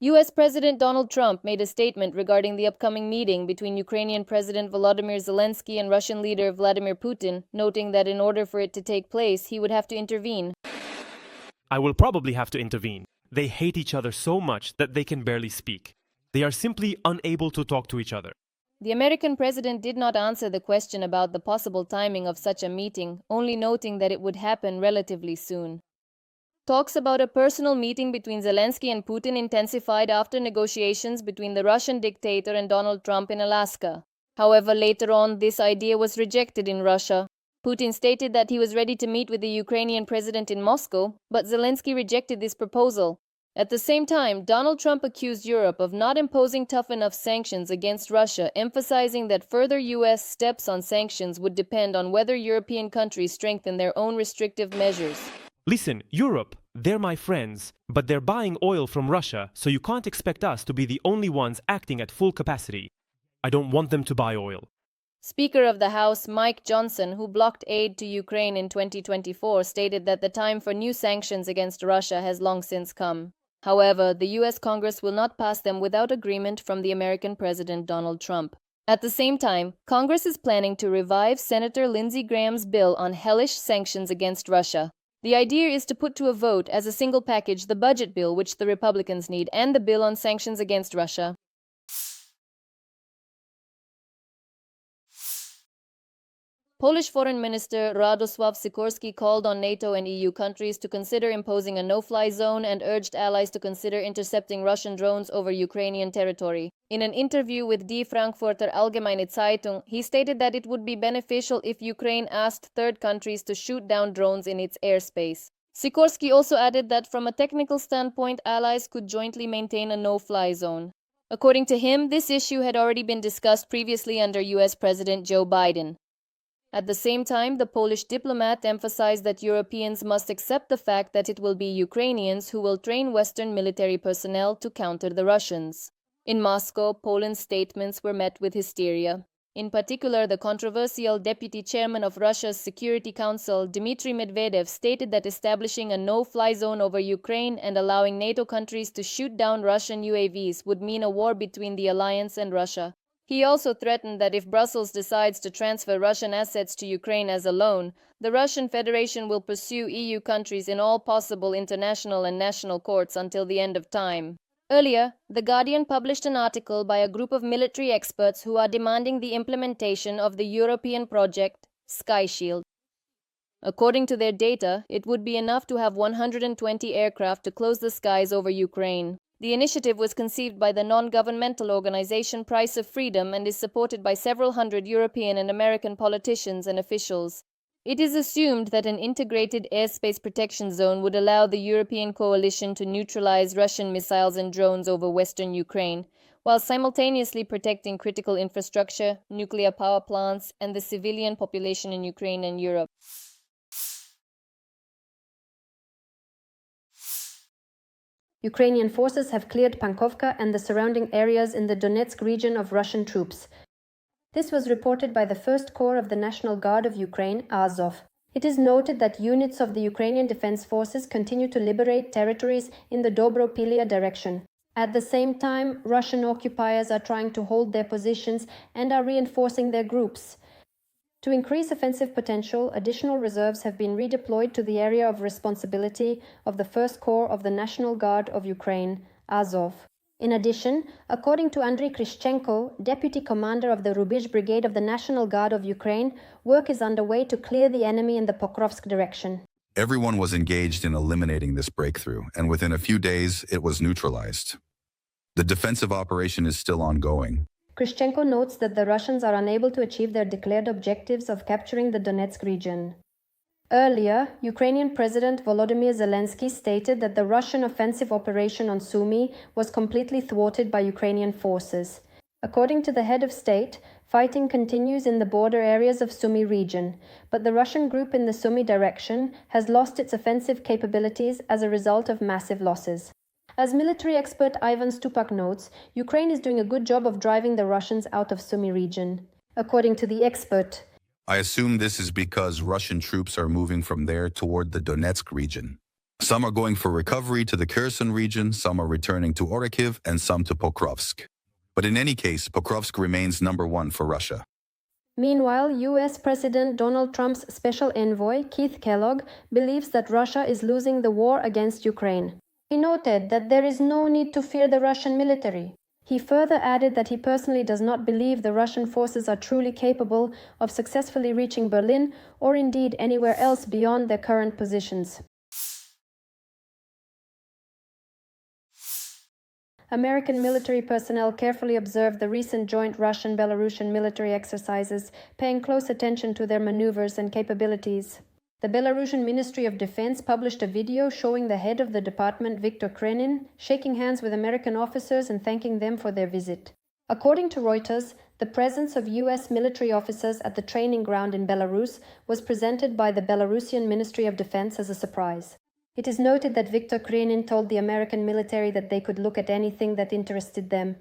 U.S. President Donald Trump made a statement regarding the upcoming meeting between Ukrainian President Volodymyr Zelenskyy and Russian leader Vladimir Putin, noting that in order for it to take place, he would have to intervene. I will probably have to intervene. They hate each other so much that they can barely speak. They are simply unable to talk to each other. The American president did not answer the question about the possible timing of such a meeting, only noting that it would happen relatively soon. Talks about a personal meeting between Zelenskyy and Putin intensified after negotiations between the Russian dictator and Donald Trump in Alaska. However, later on, this idea was rejected in Russia. Putin stated that he was ready to meet with the Ukrainian president in Moscow, but Zelenskyy rejected this proposal. At the same time, Donald Trump accused Europe of not imposing tough enough sanctions against Russia, emphasizing that further U.S. steps on sanctions would depend on whether European countries strengthen their own restrictive measures. Listen, Europe, they're my friends, but they're buying oil from Russia, so you can't expect us to be the only ones acting at full capacity. I don't want them to buy oil. Speaker of the House Mike Johnson, who blocked aid to Ukraine in 2024, stated that the time for new sanctions against Russia has long since come. However, the U.S. Congress will not pass them without agreement from the American President Donald Trump. At the same time, Congress is planning to revive Senator Lindsey Graham's bill on hellish sanctions against Russia. The idea is to put to a vote as a single package the budget bill, which the Republicans need, and the bill on sanctions against Russia. Polish Foreign Minister Radosław Sikorski called on NATO and EU countries to consider imposing a no-fly zone and urged allies to consider intercepting Russian drones over Ukrainian territory. In an interview with Die Frankfurter Allgemeine Zeitung, he stated that it would be beneficial if Ukraine asked third countries to shoot down drones in its airspace. Sikorski also added that from a technical standpoint, allies could jointly maintain a no-fly zone. According to him, this issue had already been discussed previously under U.S. President Joe Biden. At the same time, the Polish diplomat emphasized that Europeans must accept the fact that it will be Ukrainians who will train Western military personnel to counter the Russians. In Moscow, Poland's statements were met with hysteria. In particular, the controversial deputy chairman of Russia's Security Council, Dmitry Medvedev, stated that establishing a no-fly zone over Ukraine and allowing NATO countries to shoot down Russian UAVs would mean a war between the alliance and Russia. He also threatened that if Brussels decides to transfer Russian assets to Ukraine as a loan, the Russian Federation will pursue EU countries in all possible international and national courts until the end of time. Earlier, The Guardian published an article by a group of military experts who are demanding the implementation of the European project, Sky Shield. According to their data, it would be enough to have 120 aircraft to close the skies over Ukraine. The initiative was conceived by the non-governmental organization Price of Freedom and is supported by several hundred European and American politicians and officials. It is assumed that an integrated airspace protection zone would allow the European coalition to neutralize Russian missiles and drones over western Ukraine, while simultaneously protecting critical infrastructure, nuclear power plants, and the civilian population in Ukraine and Europe. Ukrainian forces have cleared Pankovka and the surrounding areas in the Donetsk region of Russian troops. This was reported by the 1st Corps of the National Guard of Ukraine, Azov. It is noted that units of the Ukrainian Defense Forces continue to liberate territories in the Dobropilia direction. At the same time, Russian occupiers are trying to hold their positions and are reinforcing their groups. To increase offensive potential, additional reserves have been redeployed to the area of responsibility of the 1st Corps of the National Guard of Ukraine, Azov. In addition, according to Andriy Krishchenko, deputy commander of the Rubizh Brigade of the National Guard of Ukraine, work is underway to clear the enemy in the Pokrovsk direction. Everyone was engaged in eliminating this breakthrough, and within a few days, it was neutralized. The defensive operation is still ongoing. Krishchenko notes that the Russians are unable to achieve their declared objectives of capturing the Donetsk region. Earlier, Ukrainian President Volodymyr Zelenskyy stated that the Russian offensive operation on Sumy was completely thwarted by Ukrainian forces. According to the head of state, fighting continues in the border areas of Sumy region, but the Russian group in the Sumy direction has lost its offensive capabilities as a result of massive losses. As military expert Ivan Stupak notes, Ukraine is doing a good job of driving the Russians out of Sumy region. According to the expert, I assume this is because Russian troops are moving from there toward the Donetsk region. Some are going for recovery to the Kherson region, some are returning to Orikhiv, and some to Pokrovsk. But in any case, Pokrovsk remains number one for Russia. Meanwhile, US President Donald Trump's special envoy, Keith Kellogg, believes that Russia is losing the war against Ukraine. He noted that there is no need to fear the Russian military. He further added that he personally does not believe the Russian forces are truly capable of successfully reaching Berlin or indeed anywhere else beyond their current positions. American military personnel carefully observed the recent joint Russian-Belarusian military exercises, paying close attention to their maneuvers and capabilities. The Belarusian Ministry of Defense published a video showing the head of the department, Viktor Krenin, shaking hands with American officers and thanking them for their visit. According to Reuters, the presence of US military officers at the training ground in Belarus was presented by the Belarusian Ministry of Defense as a surprise. It is noted that Viktor Krenin told the American military that they could look at anything that interested them.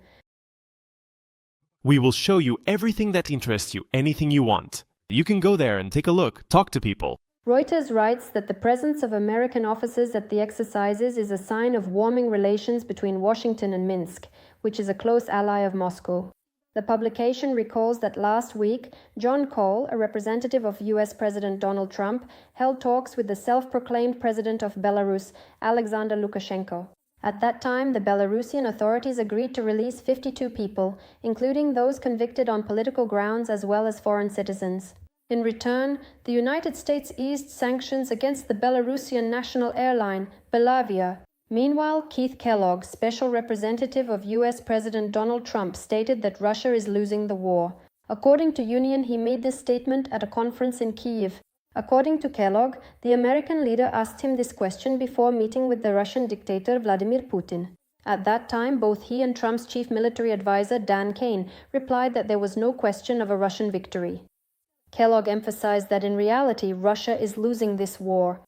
We will show you everything that interests you, anything you want. You can go there and take a look, talk to people. Reuters writes that the presence of American officers at the exercises is a sign of warming relations between Washington and Minsk, which is a close ally of Moscow. The publication recalls that last week, John Cole, a representative of US President Donald Trump, held talks with the self-proclaimed president of Belarus, Alexander Lukashenko. At that time, the Belarusian authorities agreed to release 52 people, including those convicted on political grounds as well as foreign citizens. In return, the United States eased sanctions against the Belarusian national airline, Belavia. Meanwhile, Keith Kellogg, special representative of US President Donald Trump, stated that Russia is losing the war. According to Unian, he made this statement at a conference in Kyiv. According to Kellogg, the American leader asked him this question before meeting with the Russian dictator Vladimir Putin. At that time, both he and Trump's chief military advisor, Dan Kane, replied that there was no question of a Russian victory. Kellogg emphasized that in reality, Russia is losing this war.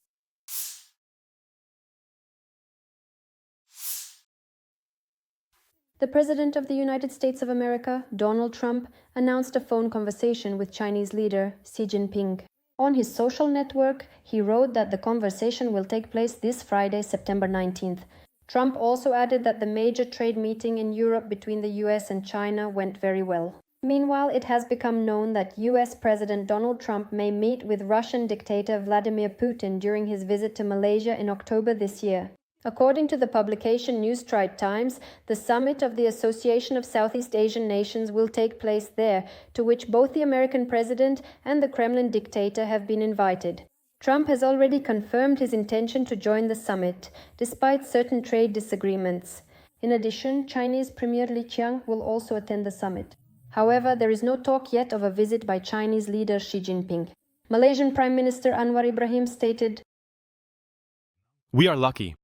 The President of the United States of America, Donald Trump, announced a phone conversation with Chinese leader Xi Jinping. On his social network, he wrote that the conversation will take place this Friday, September 19th. Trump also added that the major trade meeting in Europe between the US and China went very well. Meanwhile, it has become known that US President Donald Trump may meet with Russian dictator Vladimir Putin during his visit to Malaysia in October this year. According to the publication New Straits Times, the summit of the Association of Southeast Asian Nations will take place there, to which both the American president and the Kremlin dictator have been invited. Trump has already confirmed his intention to join the summit, despite certain trade disagreements. In addition, Chinese Premier Li Qiang will also attend the summit. However, there is no talk yet of a visit by Chinese leader Xi Jinping. Malaysian Prime Minister Anwar Ibrahim stated, We are lucky.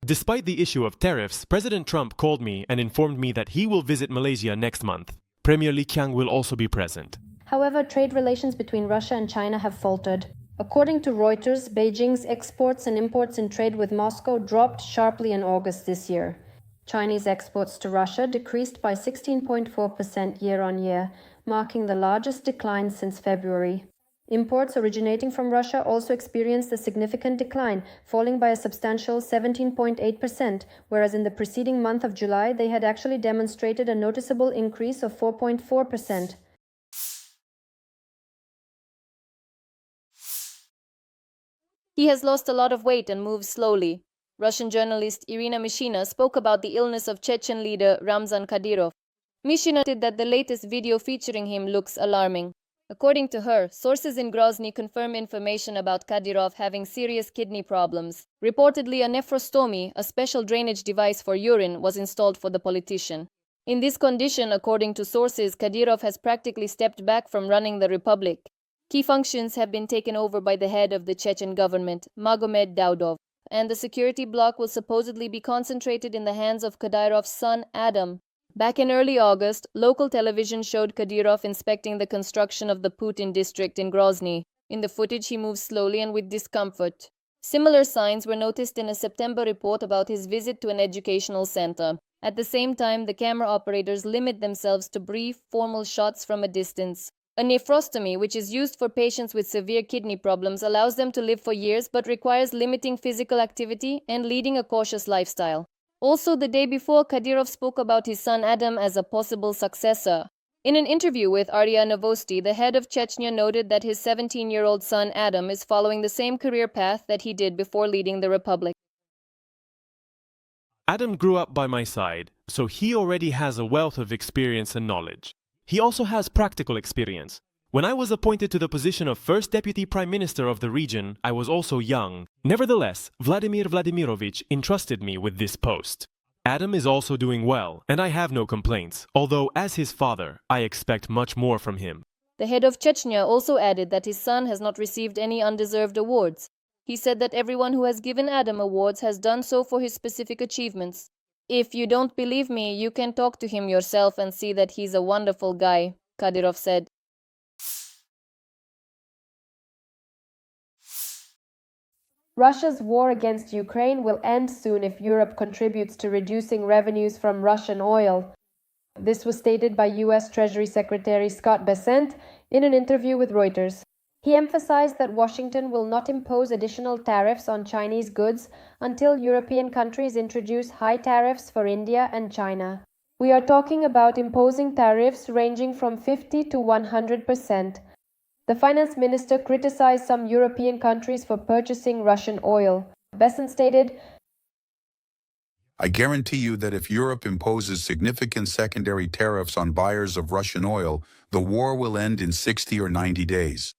Despite the issue of tariffs, President Trump called me and informed me that he will visit Malaysia next month. Premier Li Qiang will also be present. However, trade relations between Russia and China have faltered. According to Reuters, Beijing's exports and imports in trade with Moscow dropped sharply in August this year. Chinese exports to Russia decreased by 16.4% year-on-year, marking the largest decline since February. Imports originating from Russia also experienced a significant decline, falling by a substantial 17.8%, whereas in the preceding month of July they had actually demonstrated a noticeable increase of 4.4%. He has lost a lot of weight and moves slowly. Russian journalist Irina Mishina spoke about the illness of Chechen leader Ramzan Kadyrov. Mishina said that the latest video featuring him looks alarming. According to her, sources in Grozny confirm information about Kadyrov having serious kidney problems. Reportedly, a nephrostomy, a special drainage device for urine, was installed for the politician. In this condition, according to sources, Kadyrov has practically stepped back from running the republic. Key functions have been taken over by the head of the Chechen government, Magomed Daudov, and the security bloc will supposedly be concentrated in the hands of Kadyrov's son, Adam. Back in early August, local television showed Kadyrov inspecting the construction of the Putin district in Grozny. In the footage, he moves slowly and with discomfort. Similar signs were noticed in a September report about his visit to an educational center. At the same time, the camera operators limit themselves to brief, formal shots from a distance. A nephrostomy, which is used for patients with severe kidney problems, allows them to live for years but requires limiting physical activity and leading a cautious lifestyle. Also, the day before, Kadyrov spoke about his son Adam as a possible successor. In an interview with RIA Novosti, the head of Chechnya noted that his 17-year-old son Adam is following the same career path that he did before leading the republic. Adam grew up by my side, so he already has a wealth of experience and knowledge. He also has practical experience. When I was appointed to the position of First Deputy Prime Minister of the region, I was also young. Nevertheless, Vladimir Vladimirovich entrusted me with this post. Adam is also doing well, and I have no complaints, although as his father, I expect much more from him. The head of Chechnya also added that his son has not received any undeserved awards. He said that everyone who has given Adam awards has done so for his specific achievements. If you don't believe me, you can talk to him yourself and see that he's a wonderful guy, Kadyrov said. Russia's war against Ukraine will end soon if Europe contributes to reducing revenues from Russian oil. This was stated by U.S. Treasury Secretary Scott Bessent in an interview with Reuters. He emphasized that Washington will not impose additional tariffs on Chinese goods until European countries introduce high tariffs for India and China. We are talking about imposing tariffs ranging from 50 to 100%. The finance minister criticized some European countries for purchasing Russian oil. Bessent stated, I guarantee you that if Europe imposes significant secondary tariffs on buyers of Russian oil, the war will end in 60 or 90 days.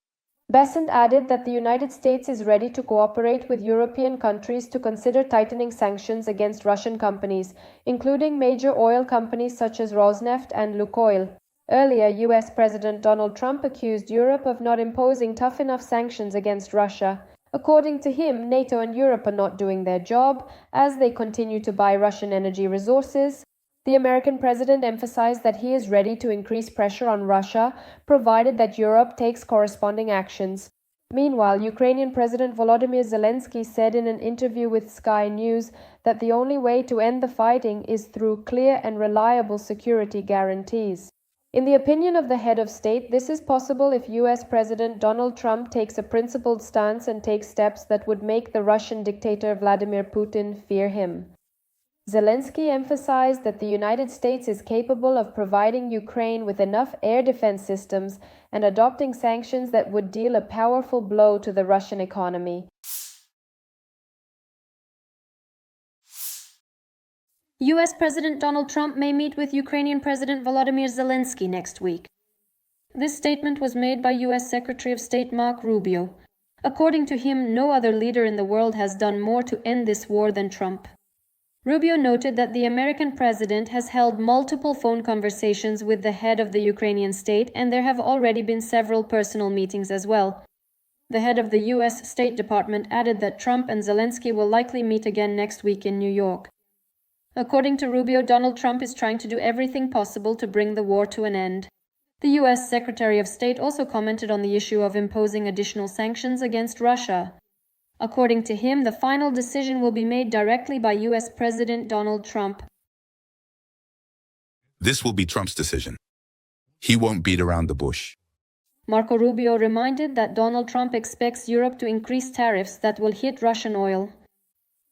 Bessent added that the United States is ready to cooperate with European countries to consider tightening sanctions against Russian companies, including major oil companies such as Rosneft and Lukoil. Earlier, U.S. President Donald Trump accused Europe of not imposing tough enough sanctions against Russia. According to him, NATO and Europe are not doing their job as they continue to buy Russian energy resources. The American president emphasized that he is ready to increase pressure on Russia, provided that Europe takes corresponding actions. Meanwhile, Ukrainian President Volodymyr Zelenskyy said in an interview with Sky News that the only way to end the fighting is through clear and reliable security guarantees. In the opinion of the head of state, this is possible if U.S. President Donald Trump takes a principled stance and takes steps that would make the Russian dictator Vladimir Putin fear him. Zelenskyy emphasized that the United States is capable of providing Ukraine with enough air defense systems and adopting sanctions that would deal a powerful blow to the Russian economy. U.S. President Donald Trump may meet with Ukrainian President Volodymyr Zelenskyy next week. This statement was made by U.S. Secretary of State Marco Rubio. According to him, no other leader in the world has done more to end this war than Trump. Rubio noted that the American president has held multiple phone conversations with the head of the Ukrainian state, and there have already been several personal meetings as well. The head of the U.S. State Department added that Trump and Zelenskyy will likely meet again next week in New York. According to Rubio, Donald Trump is trying to do everything possible to bring the war to an end. The U.S. Secretary of State also commented on the issue of imposing additional sanctions against Russia. According to him, the final decision will be made directly by U.S. President Donald Trump. This will be Trump's decision. He won't beat around the bush. Marco Rubio reminded that Donald Trump expects Europe to increase tariffs that will hit Russian oil.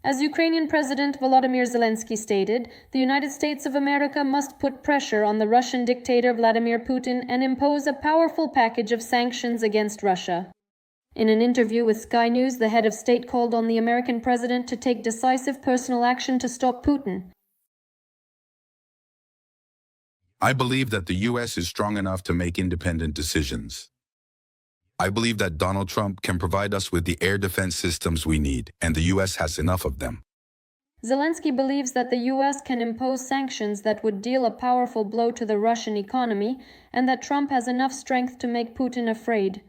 As Ukrainian President Volodymyr Zelenskyy stated, the United States of America must put pressure on the Russian dictator Vladimir Putin and impose a powerful package of sanctions against Russia. In an interview with Sky News, the head of state called on the American president to take decisive personal action to stop Putin. I believe that the U.S. is strong enough to make independent decisions. I believe that Donald Trump can provide us with the air defense systems we need, and the U.S. has enough of them. Zelenskyy believes that the U.S. can impose sanctions that would deal a powerful blow to the Russian economy, and that Trump has enough strength to make Putin afraid.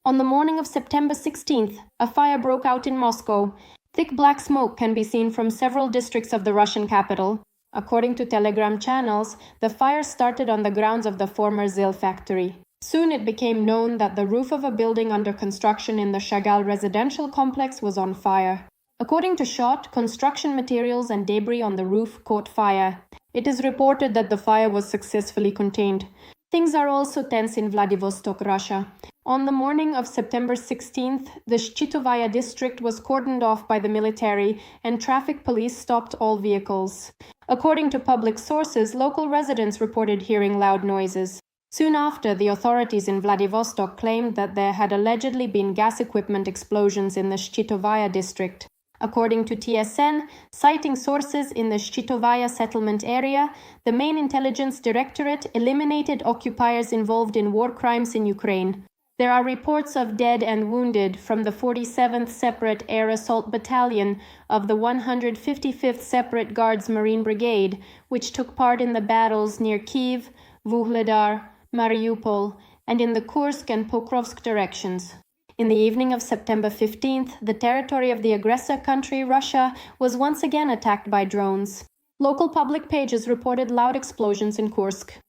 On the morning of September 16th, a fire broke out in Moscow. Thick black smoke can be seen from several districts of the Russian capital. According to Telegram channels, the fire started on the grounds of the former ZIL factory. Soon it became known that the roof of a building under construction in the Chagall residential complex was on fire. According to SHOT, construction materials and debris on the roof caught fire. It is reported that the fire was successfully contained. Things are also tense in Vladivostok, Russia. On the morning of September 16th, the Shchitovaya district was cordoned off by the military and traffic police stopped all vehicles. According to public sources, local residents reported hearing loud noises. Soon after, the authorities in Vladivostok claimed that there had allegedly been gas equipment explosions in the Shchitovaya district. According to TSN, citing sources in the Shchitovaya settlement area, the main intelligence directorate eliminated occupiers involved in war crimes in Ukraine. There are reports of dead and wounded from the 47th Separate Air Assault Battalion of the 155th Separate Guards Marine Brigade, which took part in the battles near Kyiv, Vuhledar, Mariupol, and in the Kursk and Pokrovsk directions. In the evening of September 15th, the territory of the aggressor country, Russia, was once again attacked by drones. Local public pages reported loud explosions in Kursk.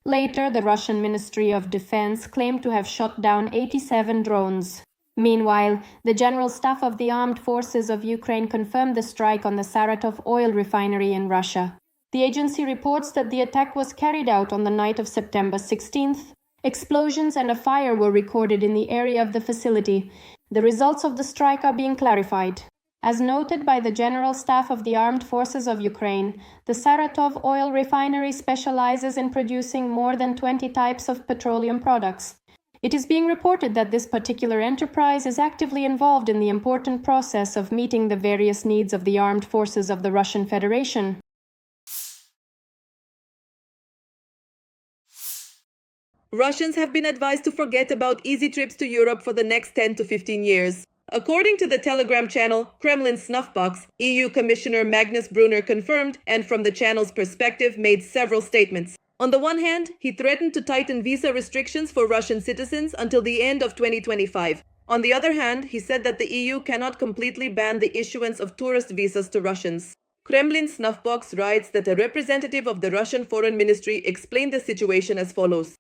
Later, the Russian Ministry of Defense claimed to have shot down 87 drones. Meanwhile, the General Staff of the Armed Forces of Ukraine confirmed the strike on the Saratov oil refinery in Russia. The agency reports that the attack was carried out on the night of September 16th. Explosions and a fire were recorded in the area of the facility. The results of the strike are being clarified. As noted by the General Staff of the Armed Forces of Ukraine, the Saratov oil refinery specializes in producing more than 20 types of petroleum products. It is being reported that this particular enterprise is actively involved in the important process of meeting the various needs of the armed forces of the Russian Federation. Russians have been advised to forget about easy trips to Europe for the next 10 to 15 years. According to the Telegram channel Kremlin Snuffbox, EU Commissioner Magnus Brunner confirmed and from the channel's perspective made several statements. On the one hand, he threatened to tighten visa restrictions for Russian citizens until the end of 2025. On the other hand, he said that the EU cannot completely ban the issuance of tourist visas to Russians. Kremlin Snuffbox writes that a representative of the Russian Foreign Ministry explained the situation as follows.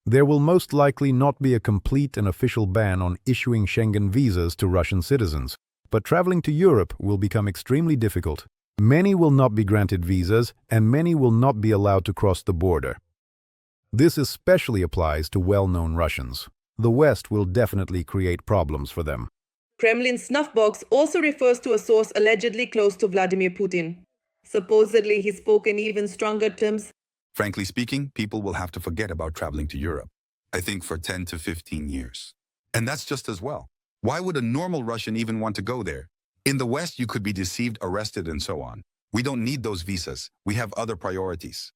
There will most likely not be a complete and official ban on issuing Schengen visas to Russian citizens, but traveling to Europe will become extremely difficult. Many will not be granted visas, and many will not be allowed to cross the border. This especially applies to well-known Russians. The West will definitely create problems for them. Kremlin Snuffbox also refers to a source allegedly close to Vladimir Putin. Supposedly, he spoke in even stronger terms. Frankly speaking, people will have to forget about traveling to Europe, I think for 10 to 15 years. And that's just as well. Why would a normal Russian even want to go there? In the West, you could be deceived, arrested, and so on. We don't need those visas. We have other priorities.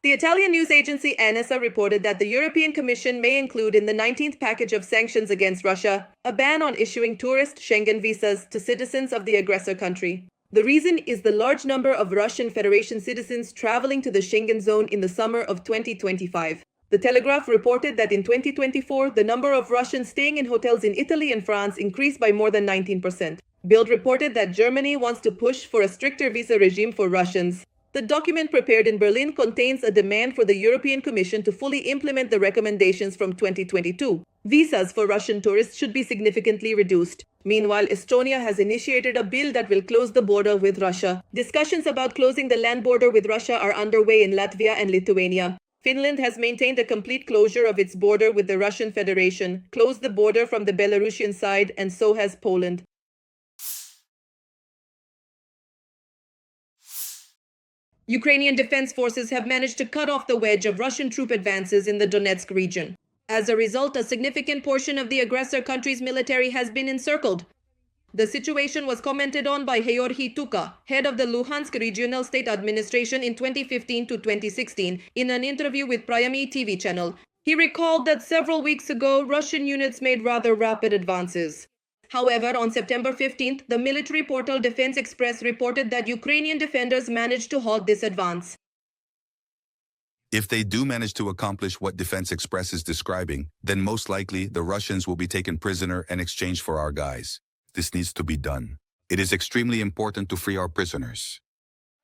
The Italian news agency ANSA reported that the European Commission may include in the 19th package of sanctions against Russia a ban on issuing tourist Schengen visas to citizens of the aggressor country. The reason is the large number of Russian Federation citizens traveling to the Schengen zone in the summer of 2025. The Telegraph reported that in 2024, the number of Russians staying in hotels in Italy and France increased by more than 19%. Bild reported that Germany wants to push for a stricter visa regime for Russians. The document prepared in Berlin contains a demand for the European Commission to fully implement the recommendations from 2022. Visas for Russian tourists should be significantly reduced. Meanwhile, Estonia has initiated a bill that will close the border with Russia. Discussions about closing the land border with Russia are underway in Latvia and Lithuania. Finland has maintained a complete closure of its border with the Russian Federation, closed the border from the Belarusian side, and so has Poland. Ukrainian defense forces have managed to cut off the wedge of Russian troop advances in the Donetsk region. As a result, a significant portion of the aggressor country's military has been encircled. The situation was commented on by Georgy Tuka, head of the Luhansk Regional State Administration in 2015 to 2016, in an interview with Priamy TV channel. He recalled that several weeks ago, Russian units made rather rapid advances. However, on September 15th, the military portal Defense Express reported that Ukrainian defenders managed to halt this advance. If they do manage to accomplish what Defense Express is describing, then most likely the Russians will be taken prisoner and exchanged for our guys. This needs to be done. It is extremely important to free our prisoners.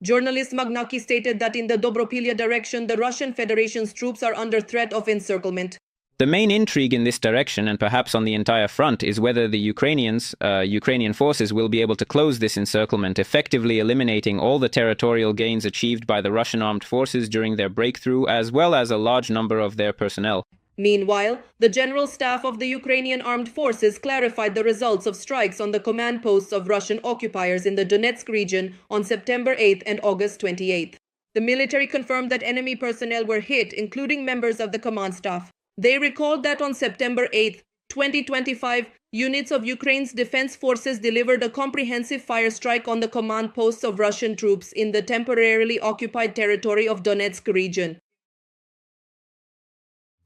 Journalist Magnaki stated that in the Dobropilya direction, the Russian Federation's troops are under threat of encirclement. The main intrigue in this direction, and perhaps on the entire front, is whether the Ukrainian forces will be able to close this encirclement, effectively eliminating all the territorial gains achieved by the Russian armed forces during their breakthrough, as well as a large number of their personnel. Meanwhile, the General Staff of the Ukrainian Armed Forces clarified the results of strikes on the command posts of Russian occupiers in the Donetsk region on September 8 and August 28. The military confirmed that enemy personnel were hit, including members of the command staff. They recalled that on September 8, 2025, units of Ukraine's defense forces delivered a comprehensive fire strike on the command posts of Russian troops in the temporarily occupied territory of Donetsk region.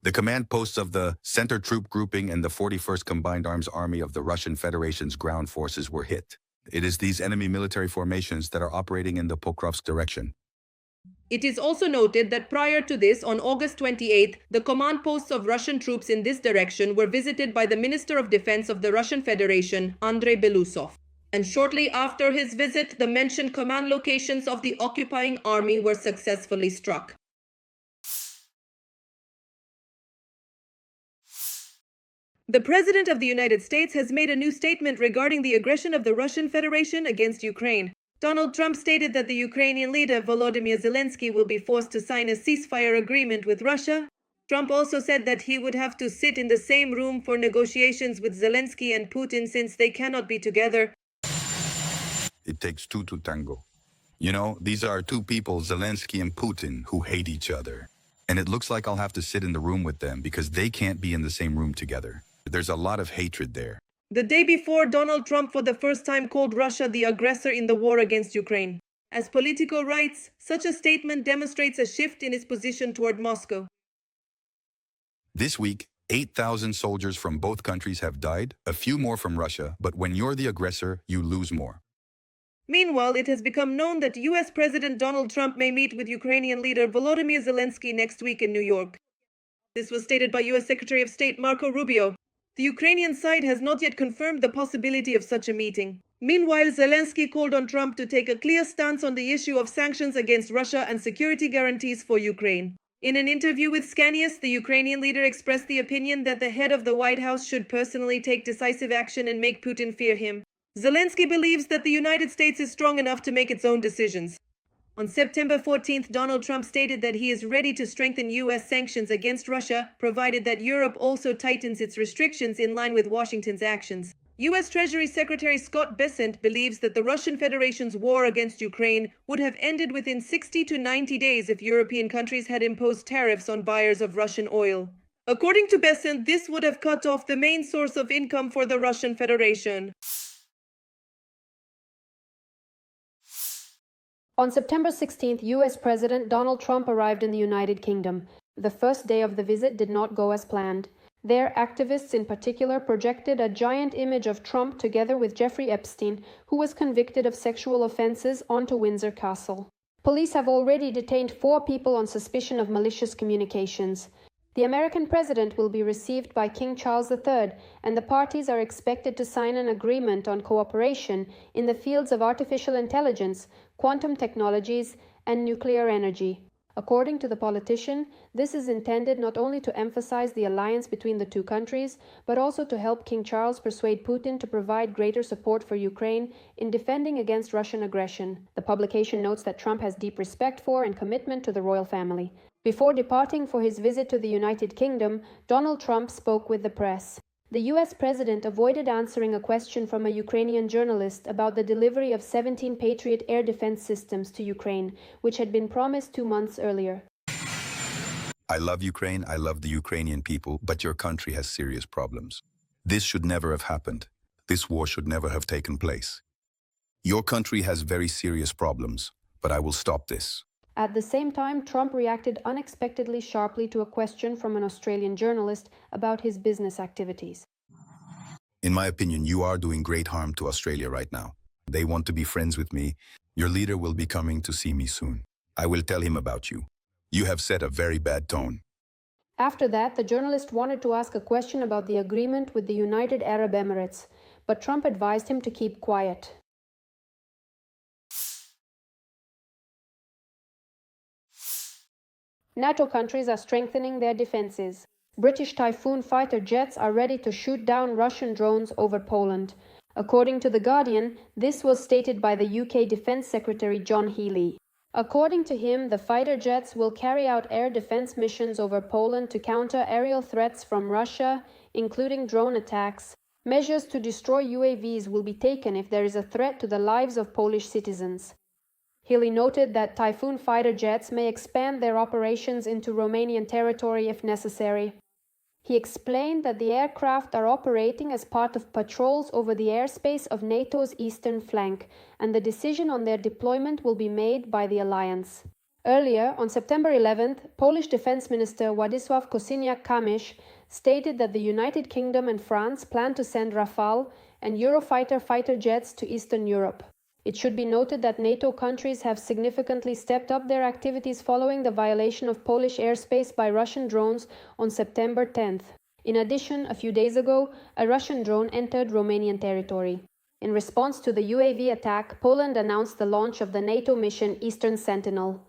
The command posts of the Center Troop Grouping and the 41st Combined Arms Army of the Russian Federation's ground forces were hit. It is these enemy military formations that are operating in the Pokrovsk direction. It is also noted that prior to this, on August 28, the command posts of Russian troops in this direction were visited by the Minister of Defense of the Russian Federation, Andrei Belousov. And shortly after his visit, the mentioned command locations of the occupying army were successfully struck. The President of the United States has made a new statement regarding the aggression of the Russian Federation against Ukraine. Donald Trump stated that the Ukrainian leader Volodymyr Zelenskyy will be forced to sign a ceasefire agreement with Russia. Trump also said that he would have to sit in the same room for negotiations with Zelenskyy and Putin since they cannot be together. It takes two to tango. You know, these are two people, Zelenskyy and Putin, who hate each other. And it looks like I'll have to sit in the room with them because they can't be in the same room together. There's a lot of hatred there. The day before, Donald Trump for the first time called Russia the aggressor in the war against Ukraine. As Politico writes, such a statement demonstrates a shift in his position toward Moscow. This week, 8,000 soldiers from both countries have died, a few more from Russia, but when you're the aggressor, you lose more. Meanwhile, it has become known that US President Donald Trump may meet with Ukrainian leader Volodymyr Zelenskyy next week in New York. This was stated by US Secretary of State Marco Rubio. The Ukrainian side has not yet confirmed the possibility of such a meeting. Meanwhile, Zelenskyy called on Trump to take a clear stance on the issue of sanctions against Russia and security guarantees for Ukraine. In an interview with Scanius, the Ukrainian leader expressed the opinion that the head of the White House should personally take decisive action and make Putin fear him. Zelenskyy believes that the United States is strong enough to make its own decisions. On September 14th, Donald Trump stated that he is ready to strengthen U.S. sanctions against Russia, provided that Europe also tightens its restrictions in line with Washington's actions. U.S. Treasury Secretary Scott Bessent believes that the Russian Federation's war against Ukraine would have ended within 60 to 90 days if European countries had imposed tariffs on buyers of Russian oil. According to Bessent, this would have cut off the main source of income for the Russian Federation. On September 16th, US President Donald Trump arrived in the United Kingdom. The first day of the visit did not go as planned. There, activists in particular projected a giant image of Trump together with Jeffrey Epstein, who was convicted of sexual offenses, onto Windsor Castle. Police have already detained 4 people on suspicion of malicious communications. The American president will be received by King Charles III, and the parties are expected to sign an agreement on cooperation in the fields of artificial intelligence, quantum technologies, and nuclear energy. According to the politician, this is intended not only to emphasize the alliance between the two countries, but also to help King Charles persuade Putin to provide greater support for Ukraine in defending against Russian aggression. The publication notes that Trump has deep respect for and commitment to the royal family. Before departing for his visit to the United Kingdom, Donald Trump spoke with the press. The US president avoided answering a question from a Ukrainian journalist about the delivery of 17 Patriot air defense systems to Ukraine, which had been promised 2 months earlier. I love Ukraine, I love the Ukrainian people, but your country has serious problems. This should never have happened. This war should never have taken place. Your country has very serious problems, but I will stop this. At the same time, Trump reacted unexpectedly sharply to a question from an Australian journalist about his business activities. In my opinion, you are doing great harm to Australia right now. They want to be friends with me. Your leader will be coming to see me soon. I will tell him about you. You have set a very bad tone. After that, the journalist wanted to ask a question about the agreement with the United Arab Emirates, but Trump advised him to keep quiet. NATO countries are strengthening their defenses. British Typhoon fighter jets are ready to shoot down Russian drones over Poland. According to The Guardian, this was stated by the UK Defence Secretary John Healey. According to him, the fighter jets will carry out air defence missions over Poland to counter aerial threats from Russia, including drone attacks. Measures to destroy UAVs will be taken if there is a threat to the lives of Polish citizens. Healey noted that Typhoon fighter jets may expand their operations into Romanian territory if necessary. He explained that the aircraft are operating as part of patrols over the airspace of NATO's eastern flank, and the decision on their deployment will be made by the alliance. Earlier, on September 11th, Polish Defense Minister Władysław Kosiniak-Kamysz stated that the United Kingdom and France plan to send Rafale and Eurofighter fighter jets to Eastern Europe. It should be noted that NATO countries have significantly stepped up their activities following the violation of Polish airspace by Russian drones on September 10th. In addition, a few days ago, a Russian drone entered Romanian territory. In response to the UAV attack, Poland announced the launch of the NATO mission Eastern Sentinel,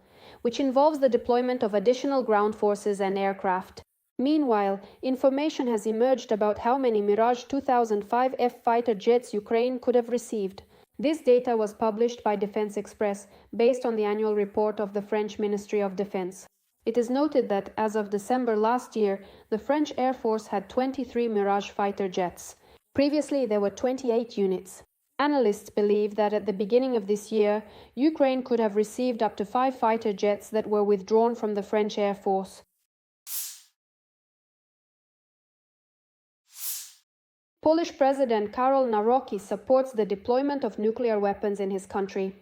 which involves the deployment of additional ground forces and aircraft. Meanwhile, information has emerged about how many Mirage 2005 F-fighter jets Ukraine could have received. This data was published by Defense Express, based on the annual report of the French Ministry of Defense. It is noted that, as of December last year, the French Air Force had 23 Mirage fighter jets. Previously, there were 28 units. Analysts believe that at the beginning of this year, Ukraine could have received up to 5 fighter jets that were withdrawn from the French Air Force. Polish President Karol Nawrocki supports the deployment of nuclear weapons in his country.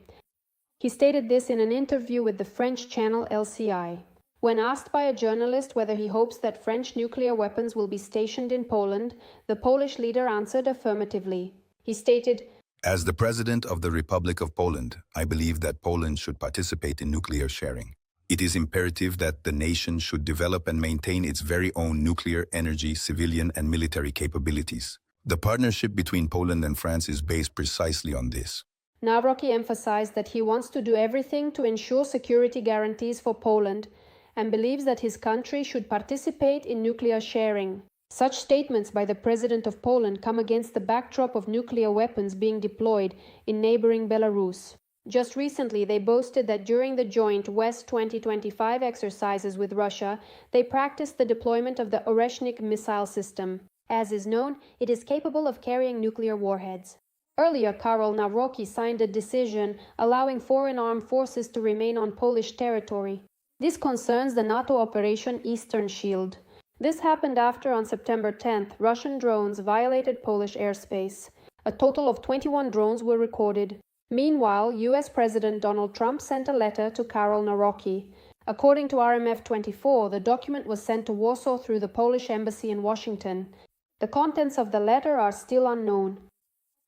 He stated this in an interview with the French channel LCI. When asked by a journalist whether he hopes that French nuclear weapons will be stationed in Poland, the Polish leader answered affirmatively. He stated, "As the President of the Republic of Poland, I believe that Poland should participate in nuclear sharing. It is imperative that the nation should develop and maintain its very own nuclear energy, civilian and military capabilities. The partnership between Poland and France is based precisely on this." Navrotsky emphasized that he wants to do everything to ensure security guarantees for Poland and believes that his country should participate in nuclear sharing. Such statements by the President of Poland come against the backdrop of nuclear weapons being deployed in neighboring Belarus. Just recently, they boasted that during the joint West 2025 exercises with Russia, they practiced the deployment of the Oreshnik missile system. As is known, it is capable of carrying nuclear warheads. Earlier, Karol Nawrocki signed a decision allowing foreign armed forces to remain on Polish territory. This concerns the NATO operation Eastern Shield. This happened after, on September 10th, Russian drones violated Polish airspace. A total of 21 drones were recorded. Meanwhile, US President Donald Trump sent a letter to Karol Nawrocki. According to RMF24, the document was sent to Warsaw through the Polish embassy in Washington. The contents of the letter are still unknown.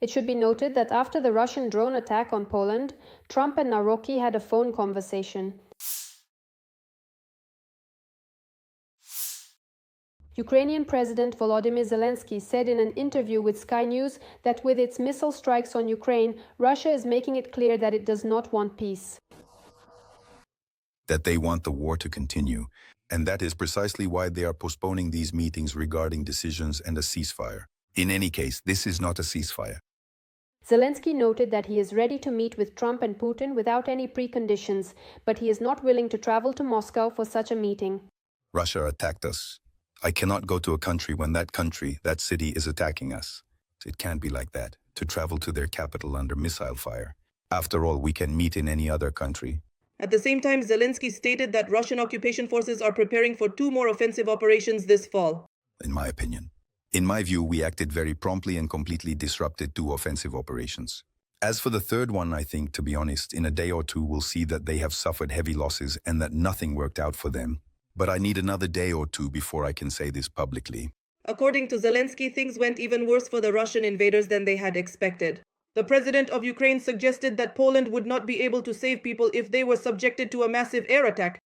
It should be noted that after the Russian drone attack on Poland, Trump and Nawrocki had a phone conversation. Ukrainian President Volodymyr Zelenskyy said in an interview with Sky News that with its missile strikes on Ukraine, Russia is making it clear that it does not want peace. That they want the war to continue, and that is precisely why they are postponing these meetings regarding decisions and a ceasefire. In any case, this is not a ceasefire. Zelenskyy noted that he is ready to meet with Trump and Putin without any preconditions, but he is not willing to travel to Moscow for such a meeting. Russia attacked us. I cannot go to a country when that country, that city, is attacking us. It can't be like that, to travel to their capital under missile fire. After all, we can meet in any other country. At the same time, Zelenskyy stated that Russian occupation forces are preparing for 2 more offensive operations this fall. In my opinion. In my view, we acted very promptly and completely disrupted 2 offensive operations. As for the third one, I think, to be honest, in a day or 2 we'll see that they have suffered heavy losses and that nothing worked out for them. But I need another day or 2 before I can say this publicly. According to Zelenskyy, things went even worse for the Russian invaders than they had expected. The president of Ukraine suggested that Poland would not be able to save people if they were subjected to a massive air attack.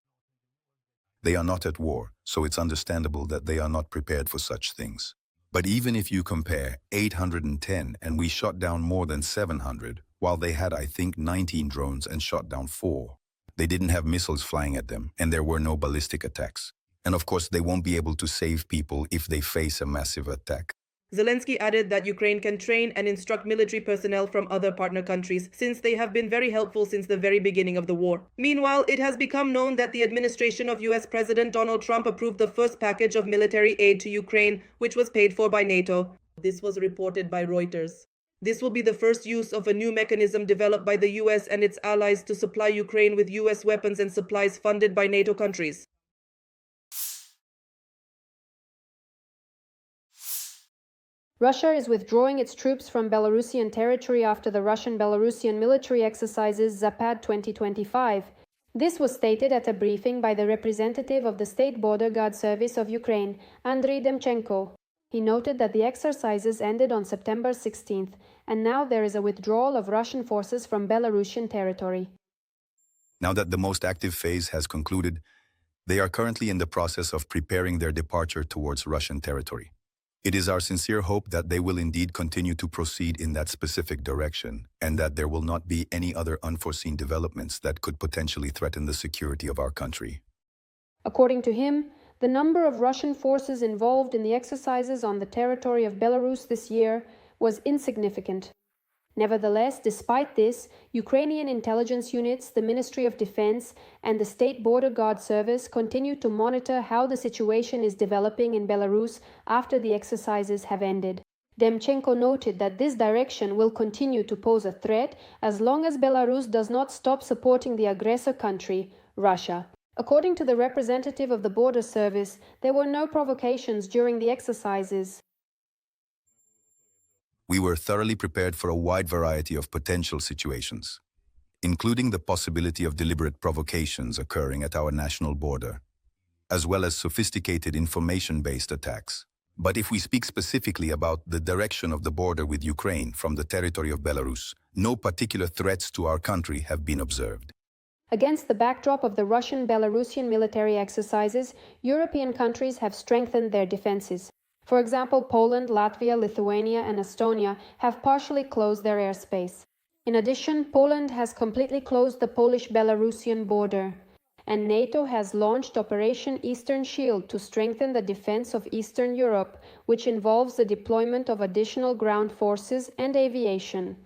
They are not at war, so it's understandable that they are not prepared for such things. But even if you compare 810 and we shot down more than 700, while they had, I think, 19 drones and shot down 4. They didn't have missiles flying at them, and there were no ballistic attacks. And of course, they won't be able to save people if they face a massive attack. Zelenskyy added that Ukraine can train and instruct military personnel from other partner countries, since they have been very helpful since the very beginning of the war. Meanwhile, it has become known that the administration of US President Donald Trump approved the first package of military aid to Ukraine, which was paid for by NATO. This was reported by Reuters. This will be the first use of a new mechanism developed by the US and its allies to supply Ukraine with US weapons and supplies funded by NATO countries. Russia is withdrawing its troops from Belarusian territory after the Russian-Belarusian military exercises Zapad 2025. This was stated at a briefing by the representative of the State Border Guard Service of Ukraine, Andriy Demchenko. He noted that the exercises ended on September 16th, and now there is a withdrawal of Russian forces from Belarusian territory. Now that the most active phase has concluded, they are currently in the process of preparing their departure towards Russian territory. It is our sincere hope that they will indeed continue to proceed in that specific direction, and that there will not be any other unforeseen developments that could potentially threaten the security of our country. According to him, the number of Russian forces involved in the exercises on the territory of Belarus this year was insignificant. Nevertheless, despite this, Ukrainian intelligence units, the Ministry of Defense, and the State Border Guard Service continue to monitor how the situation is developing in Belarus after the exercises have ended. Demchenko noted that this direction will continue to pose a threat as long as Belarus does not stop supporting the aggressor country, Russia. According to the representative of the border service, there were no provocations during the exercises. We were thoroughly prepared for a wide variety of potential situations, including the possibility of deliberate provocations occurring at our national border, as well as sophisticated information-based attacks. But if we speak specifically about the direction of the border with Ukraine from the territory of Belarus, no particular threats to our country have been observed. Against the backdrop of the Russian-Belarusian military exercises, European countries have strengthened their defenses. For example, Poland, Latvia, Lithuania, and Estonia have partially closed their airspace. In addition, Poland has completely closed the Polish-Belarusian border. And NATO has launched Operation Eastern Shield to strengthen the defense of Eastern Europe, which involves the deployment of additional ground forces and aviation.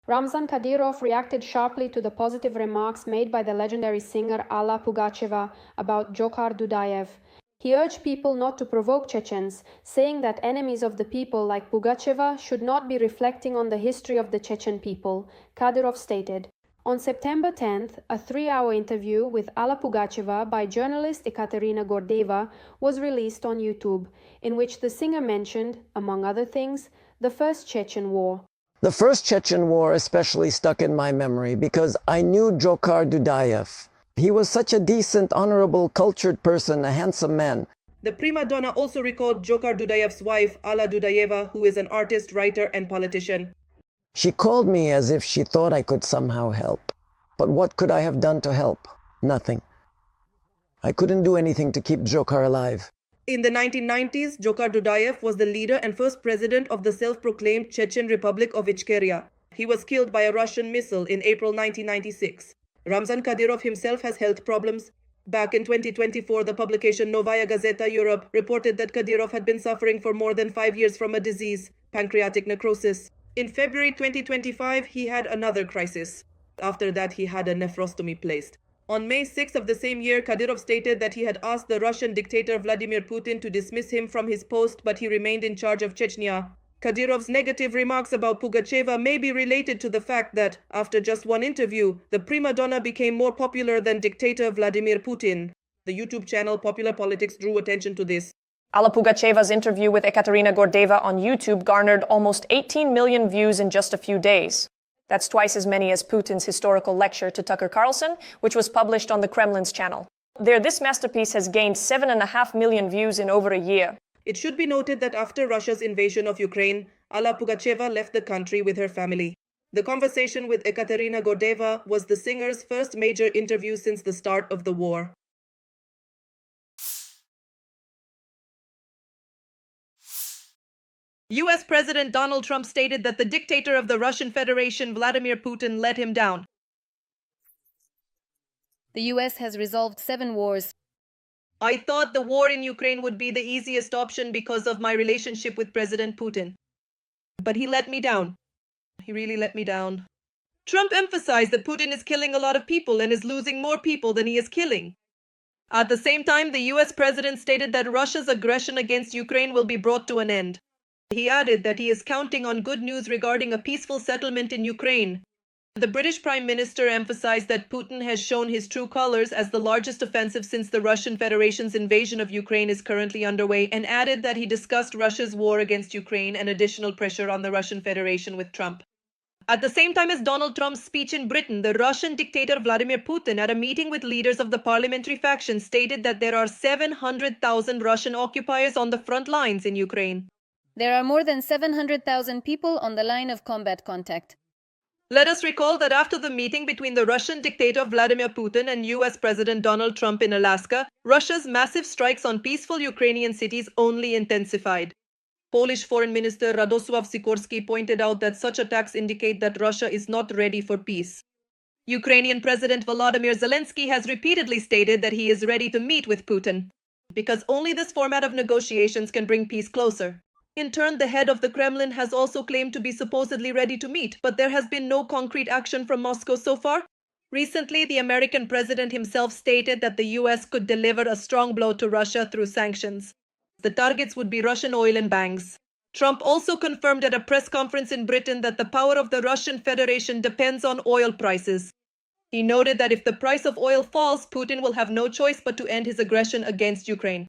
Ramzan Kadyrov reacted sharply to the positive remarks made by the legendary singer Alla Pugacheva about Dzhokhar Dudayev. He urged people not to provoke Chechens, saying that enemies of the people like Pugacheva should not be reflecting on the history of the Chechen people, Kadyrov stated. On September 10th, a 3-hour interview with Alla Pugacheva by journalist Ekaterina Gordeva was released on YouTube, in which the singer mentioned, among other things, the First Chechen War. The First Chechen War especially stuck in my memory because I knew Dzhokhar Dudayev. He was such a decent, honorable, cultured person, a handsome man. The prima donna also recalled Dzhokhar Dudayev's wife, Alla Dudayeva, who is an artist, writer, and politician. She called me as if she thought I could somehow help. But what could I have done to help? Nothing. I couldn't do anything to keep Dzhokhar alive. In the 1990s, Dzhokhar Dudayev was the leader and first president of the self-proclaimed Chechen Republic of Ichkeria. He was killed by a Russian missile in April 1996. Ramzan Kadyrov himself has health problems. Back in 2024, the publication Novaya Gazeta Europe reported that Kadyrov had been suffering for more than 5 years from a disease, pancreatic necrosis. In February 2025, he had another crisis. After that, he had a nephrostomy placed. On May 6 of the same year, Kadyrov stated that he had asked the Russian dictator Vladimir Putin to dismiss him from his post, but he remained in charge of Chechnya. Kadyrov's negative remarks about Pugacheva may be related to the fact that, after just one interview, the prima donna became more popular than dictator Vladimir Putin. The YouTube channel Popular Politics drew attention to this. Alla Pugacheva's interview with Ekaterina Gordeva on YouTube garnered almost 18 million views in just a few days. That's twice as many as Putin's historical lecture to Tucker Carlson, which was published on the Kremlin's channel. There, this masterpiece has gained 7.5 million views in over a year. It should be noted that after Russia's invasion of Ukraine, Alla Pugacheva left the country with her family. The conversation with Ekaterina Gordeva was the singer's first major interview since the start of the war. US President Donald Trump stated that the dictator of the Russian Federation, Vladimir Putin, let him down. The US has resolved 7 wars. I thought the war in Ukraine would be the easiest option because of my relationship with President Putin. But he let me down. He really let me down. Trump emphasized that Putin is killing a lot of people and is losing more people than he is killing. At the same time, the US president stated that Russia's aggression against Ukraine will be brought to an end. He added that he is counting on good news regarding a peaceful settlement in Ukraine. The British Prime Minister emphasized that Putin has shown his true colors as the largest offensive since the Russian Federation's invasion of Ukraine is currently underway, and added that he discussed Russia's war against Ukraine and additional pressure on the Russian Federation with Trump. At the same time as Donald Trump's speech in Britain, the Russian dictator Vladimir Putin, at a meeting with leaders of the parliamentary faction, stated that there are 700,000 Russian occupiers on the front lines in Ukraine. There are more than 700,000 people on the line of combat contact. Let us recall that after the meeting between the Russian dictator Vladimir Putin and US President Donald Trump in Alaska, Russia's massive strikes on peaceful Ukrainian cities only intensified. Polish Foreign Minister Radosław Sikorski pointed out that such attacks indicate that Russia is not ready for peace. Ukrainian President Volodymyr Zelenskyy has repeatedly stated that he is ready to meet with Putin, because only this format of negotiations can bring peace closer. In turn, the head of the Kremlin has also claimed to be supposedly ready to meet, but there has been no concrete action from Moscow so far. Recently, the American president himself stated that the US could deliver a strong blow to Russia through sanctions. The targets would be Russian oil and banks. Trump also confirmed at a press conference in Britain that the power of the Russian Federation depends on oil prices. He noted that if the price of oil falls, Putin will have no choice but to end his aggression against Ukraine.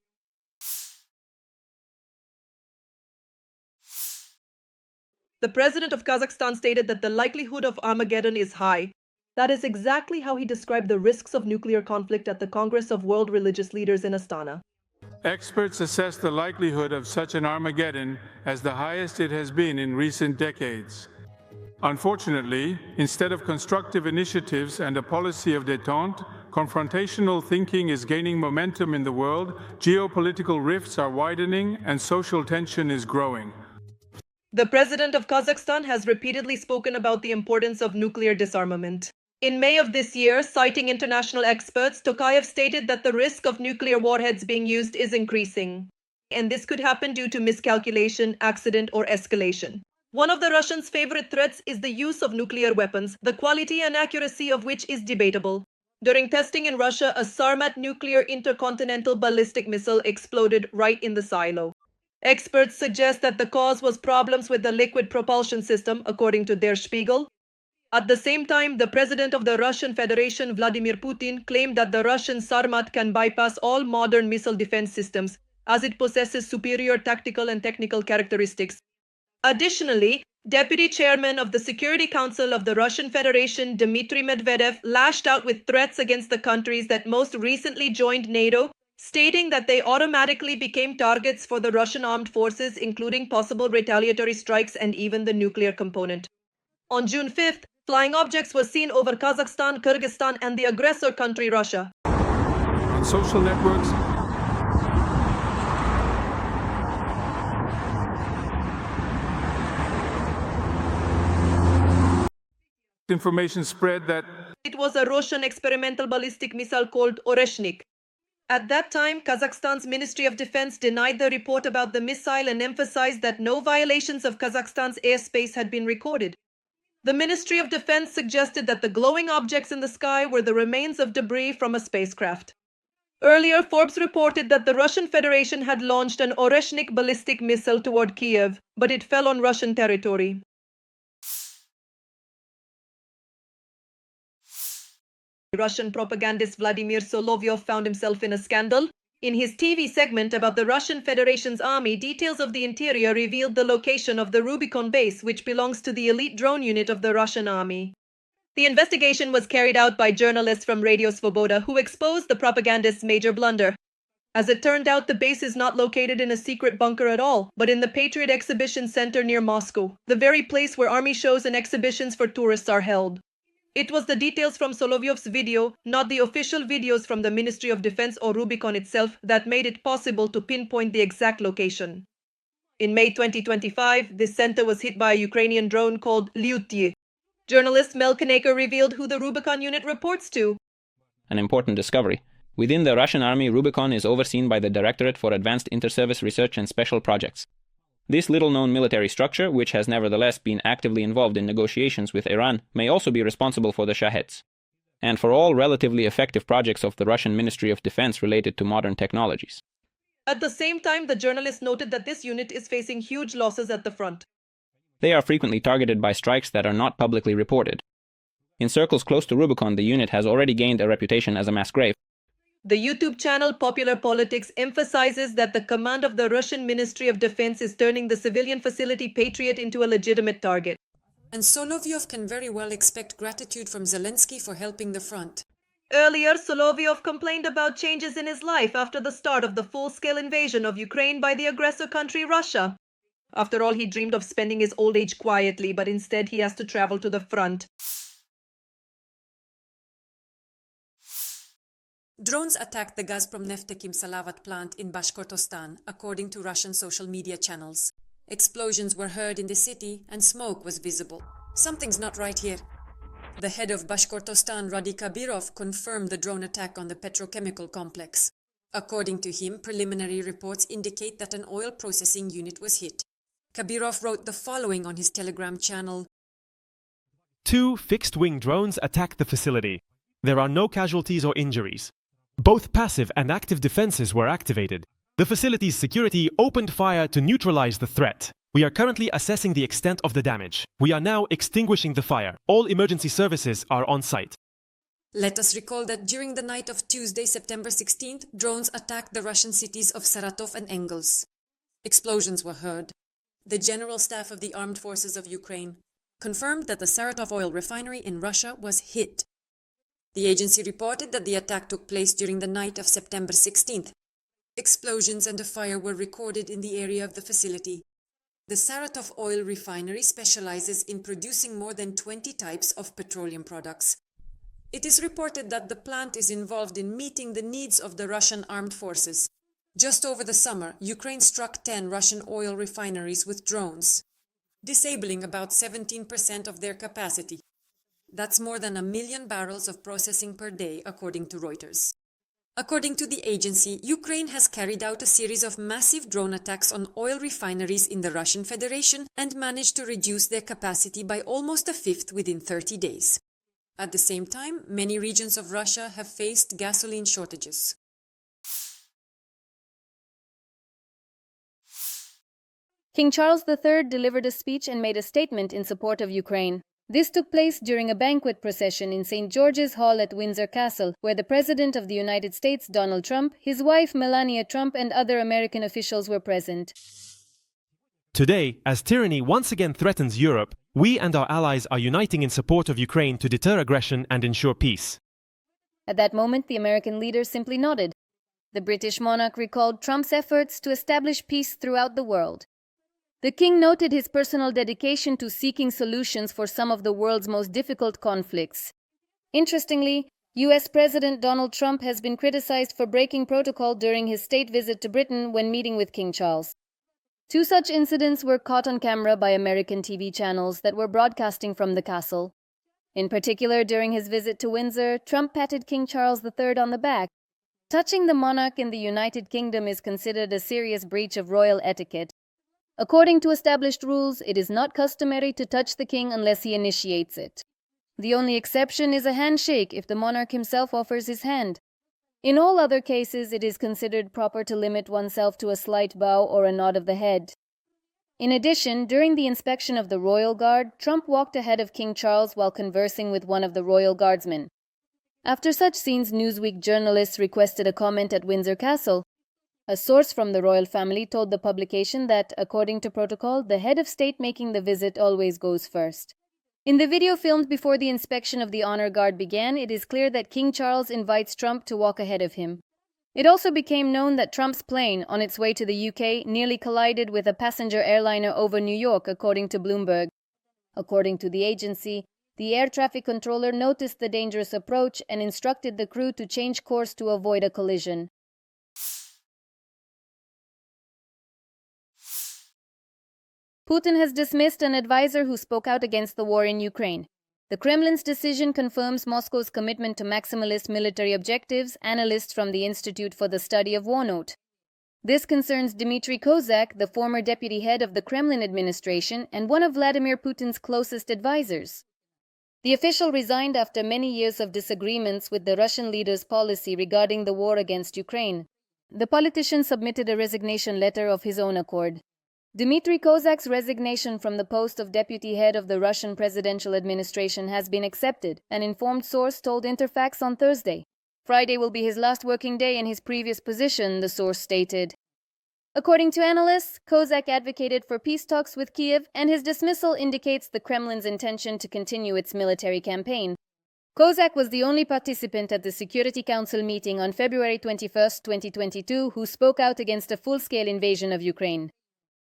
The president of Kazakhstan stated that the likelihood of Armageddon is high. That is exactly how he described the risks of nuclear conflict at the Congress of World Religious Leaders in Astana. Experts assess the likelihood of such an Armageddon as the highest it has been in recent decades. Unfortunately, instead of constructive initiatives and a policy of détente, confrontational thinking is gaining momentum in the world, geopolitical rifts are widening, and social tension is growing. The president of Kazakhstan has repeatedly spoken about the importance of nuclear disarmament. In May of this year, citing international experts, Tokayev stated that the risk of nuclear warheads being used is increasing, and this could happen due to miscalculation, accident, or escalation. One of the Russians' favorite threats is the use of nuclear weapons, the quality and accuracy of which is debatable. During testing in Russia, a Sarmat nuclear intercontinental ballistic missile exploded right in the silo. Experts suggest that the cause was problems with the liquid propulsion system, according to Der Spiegel. At the same time, the president of the Russian Federation, Vladimir Putin, claimed that the Russian Sarmat can bypass all modern missile defense systems, as it possesses superior tactical and technical characteristics. Additionally, Deputy Chairman of the Security Council of the Russian Federation, Dmitry Medvedev, lashed out with threats against the countries that most recently joined NATO, stating that they automatically became targets for the Russian armed forces, including possible retaliatory strikes and even the nuclear component. On June 5th, flying objects were seen over Kazakhstan, Kyrgyzstan, and the aggressor country Russia. On social networks, information spread that it was a Russian experimental ballistic missile called Oreshnik. At that time, Kazakhstan's Ministry of Defense denied the report about the missile and emphasized that no violations of Kazakhstan's airspace had been recorded. The Ministry of Defense suggested that the glowing objects in the sky were the remains of debris from a spacecraft. Earlier, Forbes reported that the Russian Federation had launched an Oreshnik ballistic missile toward Kiev, but it fell on Russian territory. Russian propagandist Vladimir Solovyov found himself in a scandal. In his TV segment about the Russian Federation's army, details of the interior revealed the location of the Rubicon base, which belongs to the elite drone unit of the Russian army. The investigation was carried out by journalists from Radio Svoboda, who exposed the propagandist's major blunder. As it turned out, the base is not located in a secret bunker at all, but in the Patriot Exhibition Center near Moscow, the very place where army shows and exhibitions for tourists are held. It was the details from Solovyov's video, not the official videos from the Ministry of Defense or Rubicon itself, that made it possible to pinpoint the exact location. In May 2025, this center was hit by a Ukrainian drone called Lyuty. Journalist Mel Kaneker revealed who the Rubicon unit reports to. an important discovery. Within the Russian army, Rubicon is overseen by the Directorate for Advanced Inter-Service Research and Special Projects. This little-known military structure, which has nevertheless been actively involved in negotiations with Iran, may also be responsible for the Shaheds, and for all relatively effective projects of the Russian Ministry of Defense related to modern technologies. At the same time, the journalist noted that this unit is facing huge losses at the front. They are frequently targeted by strikes that are not publicly reported. In circles close to Rubicon, the unit has already gained a reputation as a mass grave. The YouTube channel Popular Politics emphasizes that the command of the Russian Ministry of Defense is turning the civilian facility Patriot into a legitimate target. And Solovyov can very well expect gratitude from Zelenskyy for helping the front. Earlier, Solovyov complained about changes in his life after the start of the full-scale invasion of Ukraine by the aggressor country Russia. After all, he dreamed of spending his old age quietly, but instead he has to travel to the front. Drones attacked the Gazprom Neftekhim Salavat plant in Bashkortostan, according to Russian social media channels. Explosions were heard in the city and smoke was visible. Something's not right here. The head of Bashkortostan, Radi Kabirov, confirmed the drone attack on the petrochemical complex. According to him, preliminary reports indicate that an oil processing unit was hit. Kabirov wrote the following on his Telegram channel. 2 fixed-wing drones attacked the facility. There are no casualties or injuries. Both passive and active defenses were activated. The facility's security opened fire to neutralize the threat. We are currently assessing the extent of the damage. We are now extinguishing the fire. All emergency services are on site. Let us recall that during the night of Tuesday, September 16th, drones attacked the Russian cities of Saratov and Engels. Explosions were heard. The General Staff of the Armed Forces of Ukraine confirmed that the Saratov oil refinery in Russia was hit. The agency reported that the attack took place during the night of September 16th. Explosions and a fire were recorded in the area of the facility. The Saratov oil refinery specializes in producing more than 20 types of petroleum products. It is reported that the plant is involved in meeting the needs of the Russian armed forces. Just over the summer, Ukraine struck 10 Russian oil refineries with drones, disabling about 17% of their capacity. That's more than 1 million barrels of processing per day, according to Reuters. According to the agency, Ukraine has carried out a series of massive drone attacks on oil refineries in the Russian Federation and managed to reduce their capacity by almost a fifth within 30 days. At the same time, many regions of Russia have faced gasoline shortages. King Charles III delivered a speech and made a statement in support of Ukraine. This took place during a banquet procession in St. George's Hall at Windsor Castle, where the President of the United States, Donald Trump, his wife, Melania Trump, and other American officials were present. Today, as tyranny once again threatens Europe, we and our allies are uniting in support of Ukraine to deter aggression and ensure peace. At that moment, the American leader simply nodded. The British monarch recalled Trump's efforts to establish peace throughout the world. The king noted his personal dedication to seeking solutions for some of the world's most difficult conflicts. Interestingly, US President Donald Trump has been criticized for breaking protocol during his state visit to Britain when meeting with King Charles. 2 such incidents were caught on camera by American TV channels that were broadcasting from the castle. In particular, during his visit to Windsor, Trump patted King Charles III on the back. Touching the monarch in the United Kingdom is considered a serious breach of royal etiquette. According to established rules, it is not customary to touch the king unless he initiates it. The only exception is a handshake if the monarch himself offers his hand. In all other cases, it is considered proper to limit oneself to a slight bow or a nod of the head. In addition, during the inspection of the Royal Guard, Trump walked ahead of King Charles while conversing with one of the Royal Guardsmen. After such scenes, Newsweek journalists requested a comment at Windsor Castle. A source from the royal family told the publication that, according to protocol, the head of state making the visit always goes first. In the video filmed before the inspection of the honor guard began, it is clear that King Charles invites Trump to walk ahead of him. It also became known that Trump's plane, on its way to the UK, nearly collided with a passenger airliner over New York, according to Bloomberg. According to the agency, the air traffic controller noticed the dangerous approach and instructed the crew to change course to avoid a collision. Putin has dismissed an advisor who spoke out against the war in Ukraine. The Kremlin's decision confirms Moscow's commitment to maximalist military objectives, analysts from the Institute for the Study of War note. This concerns Dmitry Kozak, the former deputy head of the Kremlin administration and one of Vladimir Putin's closest advisors. The official resigned after many years of disagreements with the Russian leader's policy regarding the war against Ukraine. The politician submitted a resignation letter of his own accord. Dmitry Kozak's resignation from the post of deputy head of the Russian presidential administration has been accepted, an informed source told Interfax on Thursday. Friday will be his last working day in his previous position, the source stated. According to analysts, Kozak advocated for peace talks with Kiev, and his dismissal indicates the Kremlin's intention to continue its military campaign. Kozak was the only participant at the Security Council meeting on February 21, 2022, who spoke out against a full-scale invasion of Ukraine.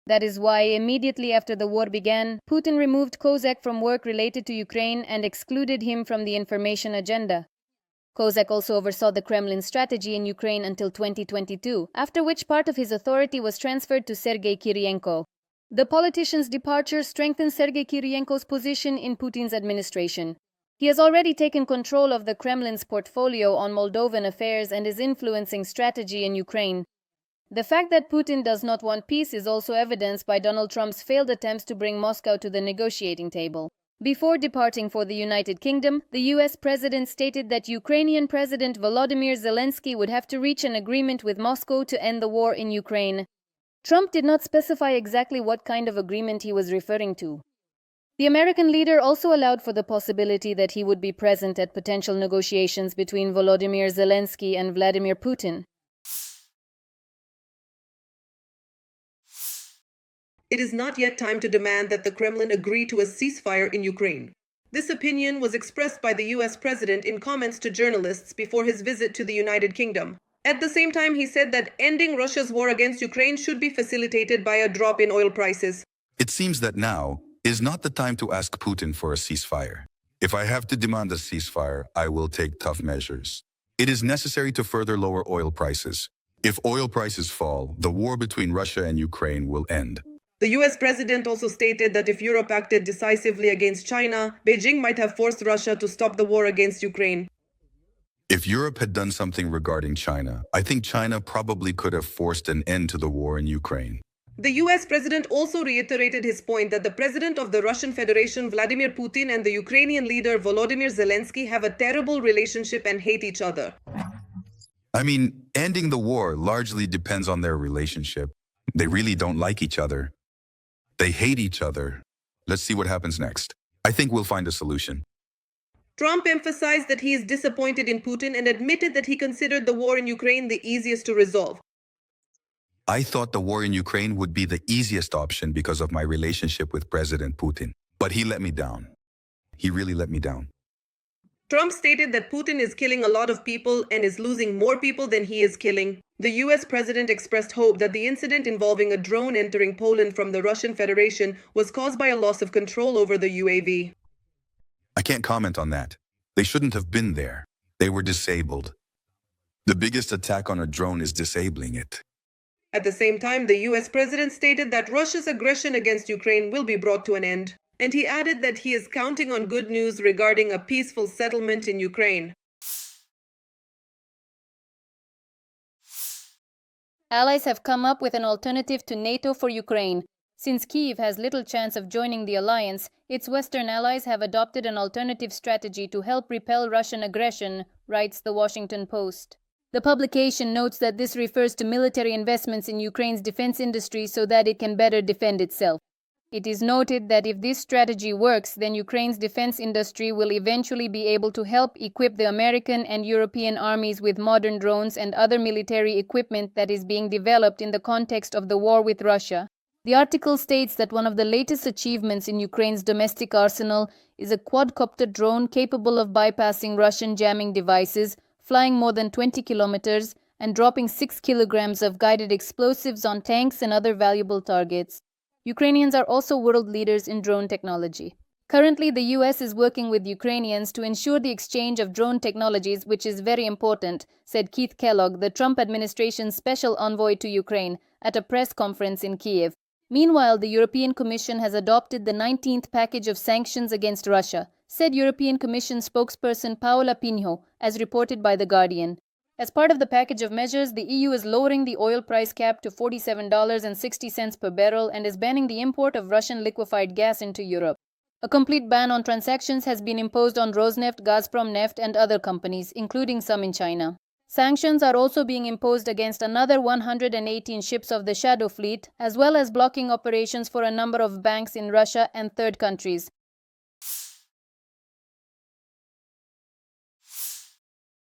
That is why, immediately after the war began, Putin removed Kozak from work related to Ukraine and excluded him from the information agenda. Kozak also oversaw the Kremlin strategy in Ukraine until 2022, after which part of his authority was transferred to Sergei Kirienko. The politician's departure strengthens Sergei Kirienko's position in Putin's administration. He has already taken control of the Kremlin's portfolio on Moldovan affairs and is influencing strategy in Ukraine. The fact that Putin does not want peace is also evidenced by Donald Trump's failed attempts to bring Moscow to the negotiating table. Before departing for the United Kingdom, the US president stated that Ukrainian President Volodymyr Zelenskyy would have to reach an agreement with Moscow to end the war in Ukraine. Trump did not specify exactly what kind of agreement he was referring to. The American leader also allowed for the possibility that he would be present at potential negotiations between Volodymyr Zelenskyy and Vladimir Putin. It is not yet time to demand that the Kremlin agree to a ceasefire in Ukraine. This opinion was expressed by the US president in comments to journalists before his visit to the United Kingdom. At the same time, he said that ending Russia's war against Ukraine should be facilitated by a drop in oil prices. It seems that now is not the time to ask Putin for a ceasefire. If I have to demand a ceasefire, I will take tough measures. It is necessary to further lower oil prices. If oil prices fall, the war between Russia and Ukraine will end. The US president also stated that if Europe acted decisively against China, Beijing might have forced Russia to stop the war against Ukraine. If Europe had done something regarding China, I think China probably could have forced an end to the war in Ukraine. The US president also reiterated his point that the president of the Russian Federation, Vladimir Putin, and the Ukrainian leader, Volodymyr Zelenskyy, have a terrible relationship and hate each other. I mean, ending the war largely depends on their relationship. They really don't like each other. They hate each other. Let's see what happens next. I think we'll find a solution. Trump emphasized that he is disappointed in Putin and admitted that he considered the war in Ukraine the easiest to resolve. I thought the war in Ukraine would be the easiest option because of my relationship with President Putin. But he let me down. He really let me down. Trump stated that Putin is killing a lot of people and is losing more people than he is killing. The US president expressed hope that the incident involving a drone entering Poland from the Russian Federation was caused by a loss of control over the UAV. I can't comment on that. They shouldn't have been there. They were disabled. The biggest attack on a drone is disabling it. At the same time, the US president stated that Russia's aggression against Ukraine will be brought to an end. And he added that he is counting on good news regarding a peaceful settlement in Ukraine. Allies have come up with an alternative to NATO for Ukraine. Since Kyiv has little chance of joining the alliance, its Western allies have adopted an alternative strategy to help repel Russian aggression, writes The Washington Post. The publication notes that this refers to military investments in Ukraine's defense industry so that it can better defend itself. It is noted that if this strategy works, then Ukraine's defense industry will eventually be able to help equip the American and European armies with modern drones and other military equipment that is being developed in the context of the war with Russia. The article states that one of the latest achievements in Ukraine's domestic arsenal is a quadcopter drone capable of bypassing Russian jamming devices, flying more than 20 kilometers, and dropping 6 kilograms of guided explosives on tanks and other valuable targets. Ukrainians are also world leaders in drone technology. Currently, the US is working with Ukrainians to ensure the exchange of drone technologies, which is very important, said Keith Kellogg, the Trump administration's special envoy to Ukraine, at a press conference in Kyiv. Meanwhile, the European Commission has adopted the 19th package of sanctions against Russia, said European Commission spokesperson Paola Pinho, as reported by The Guardian. As part of the package of measures, the EU is lowering the oil price cap to $47.60 per barrel and is banning the import of Russian liquefied gas into Europe. A complete ban on transactions has been imposed on Rosneft, Gazprom Neft, and other companies, including some in China. Sanctions are also being imposed against another 118 ships of the Shadow Fleet, as well as blocking operations for a number of banks in Russia and third countries.